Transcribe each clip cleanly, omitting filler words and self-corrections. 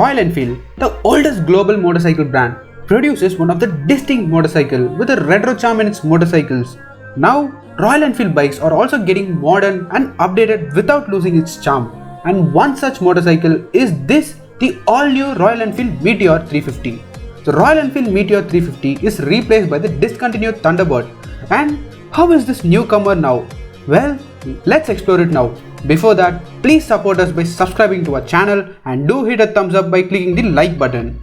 Royal Enfield, the oldest global motorcycle brand, produces one of the distinct motorcycle with a retro charm in its motorcycles. Now, Royal Enfield bikes are also getting modern and updated without losing its charm. And one such motorcycle is this, the all-new Royal Enfield Meteor 350. The Royal Enfield Meteor 350 is replaced by the discontinued Thunderbird. And how is this newcomer now? Well, let's explore it now. Before that, please support us by subscribing to our channel and do hit a thumbs up by clicking the like button.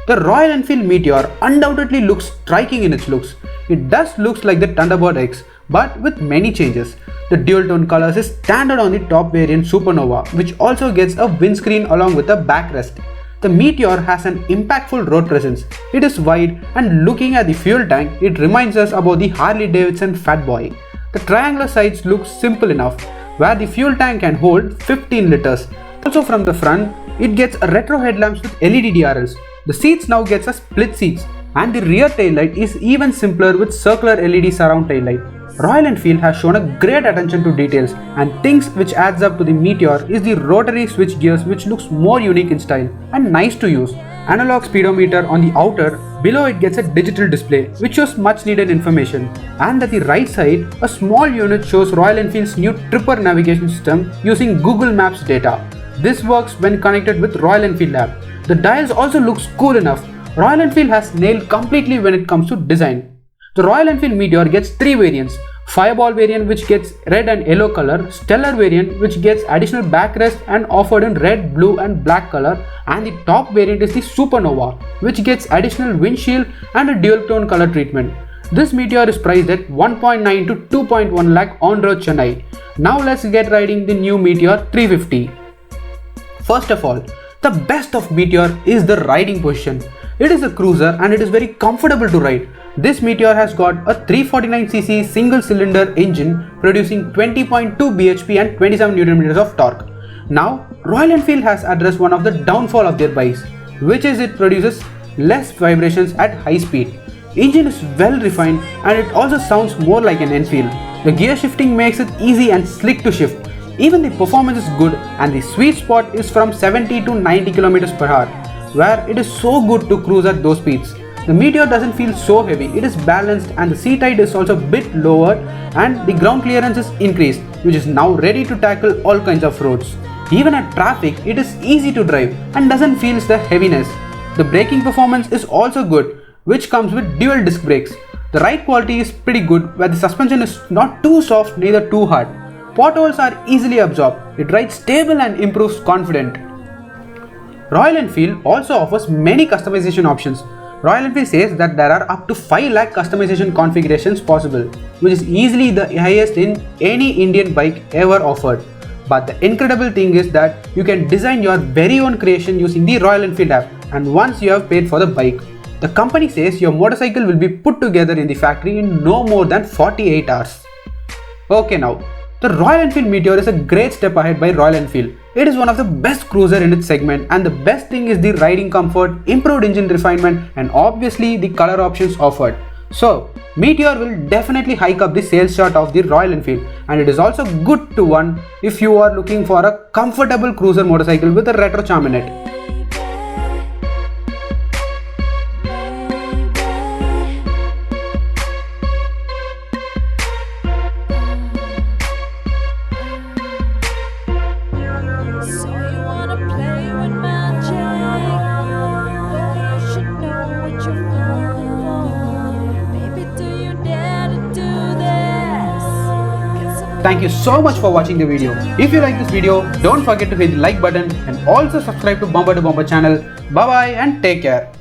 The Royal Enfield Meteor undoubtedly looks striking in its looks. It does look like the Thunderbird X, but with many changes. The dual tone colors is standard on the top variant Supernova, which also gets a windscreen along with a backrest. The Meteor has an impactful road presence. It is wide, and looking at the fuel tank, it reminds us about the Harley Davidson Fatboy. The triangular sides look simple enough, where the fuel tank can hold 15 liters. Also from the front, it gets a retro headlamps with LED DRLs. The seats now gets a split seats, and the rear taillight is even simpler with circular LED surround taillight. Royal Enfield has shown a great attention to details, and things which adds up to the Meteor is the rotary switch gears, which looks more unique in style and nice to use. Analog speedometer on the outer, below it gets a digital display which shows much needed information, and at the right side a small unit shows Royal Enfield's new Tripper navigation system using Google Maps data. This works when connected with Royal Enfield app. The dials also looks cool enough. Royal Enfield has nailed completely when it comes to design. The Royal Enfield Meteor gets 3 variants. Fireball variant which gets red and yellow color, Stellar variant which gets additional backrest and offered in red, blue and black color, and the top variant is the Supernova which gets additional windshield and a dual tone color treatment. This Meteor is priced at 1.9 to 2.1 lakh on road Chennai. Now let's get riding the new Meteor 350. First of all, the best of Meteor is the riding position. It is a cruiser and it is very comfortable to ride. This Meteor has got a 349cc single cylinder engine producing 20.2 bhp and 27 Nm of torque. Now, Royal Enfield has addressed one of the downfall of their bikes, which is it produces less vibrations at high speed. Engine is well refined and it also sounds more like an Enfield. The gear shifting makes it easy and slick to shift. Even the performance is good and the sweet spot is from 70 to 90 km/h, where it is so good to cruise at those speeds. The Meteor doesn't feel so heavy, it is balanced and the seat height is also a bit lower and the ground clearance is increased, which is now ready to tackle all kinds of roads. Even at traffic, it is easy to drive and doesn't feel the heaviness. The braking performance is also good, which comes with dual disc brakes. The ride quality is pretty good, where the suspension is not too soft neither too hard. Potholes are easily absorbed. It rides stable and improves confidence. Royal Enfield also offers many customization options. Royal Enfield says that there are up to 5 lakh customization configurations possible, which is easily the highest in any Indian bike ever offered. But the incredible thing is that you can design your very own creation using the Royal Enfield app, and once you have paid for the bike. The company says your motorcycle will be put together in the factory in no more than 48 hours. Okay, now, the Royal Enfield Meteor is a great step ahead by Royal Enfield. It is one of the best cruiser in its segment, and the best thing is the riding comfort, improved engine refinement and obviously the color options offered. So, Meteor will definitely hike up the sales chart of the Royal Enfield, and it is also good to one if you are looking for a comfortable cruiser motorcycle with a retro charm in it. Thank you so much for watching the video. If you like this video, don't forget to hit the like button and also subscribe to Bumper to Bumper channel. Bye bye and take care.